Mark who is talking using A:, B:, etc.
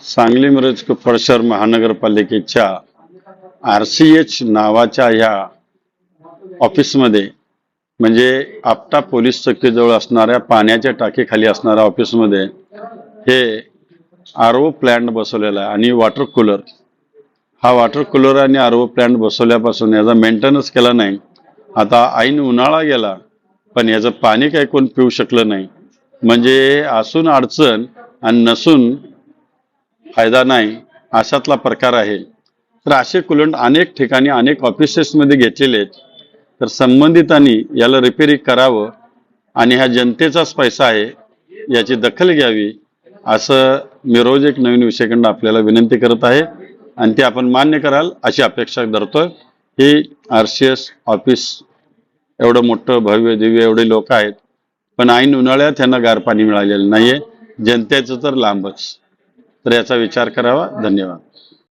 A: सांगली मिरज परिसर महानगरपालिकेच्या RCH नावाच्या ह्या ऑफिसमध्ये म्हणजे आपटा पोलीस चौकीजवळ असणाऱ्या पाण्याच्या टाकीखाली असणाऱ्या ऑफिसमध्ये हे RO प्लांट बसवलेला आहे आणि वॉटर कूलर हा वॉटर कूलर आणि RO प्लांट बसवल्यापासून याचा मेंटेनन्स केला नाही। आता ऐन उन्हाळा गेला पण याचं पाणी काही कोण पिऊ शकलं नाही। म्हणजे असून अडचण आणि नसून फायदा नाही अशातला प्रकार आहे। तर असे कूलंट अनेक ठिकाणी अनेक ऑफिसेसमध्ये घेतलेले आहेत। तर संबंधितांनी याला रिपेअरिंग करावं आणि हा जनतेचाच पैसा आहे याची दखल घ्यावी असं मी रोज एक नवीन विषयाकडून आपल्याला विनंती करत आहे आणि ते आपण मान्य कराल अशी अपेक्षा धरतोय। ही RCH ऑफिस एवढं मोठं भव्य दिव्य एवढे लोक आहेत पण ऐन उन्हाळ्यात त्यांना गार पाणी मिळालेलं नाहीये, जनतेचं तर लांबच। तर याचा विचार करावा। धन्यवाद।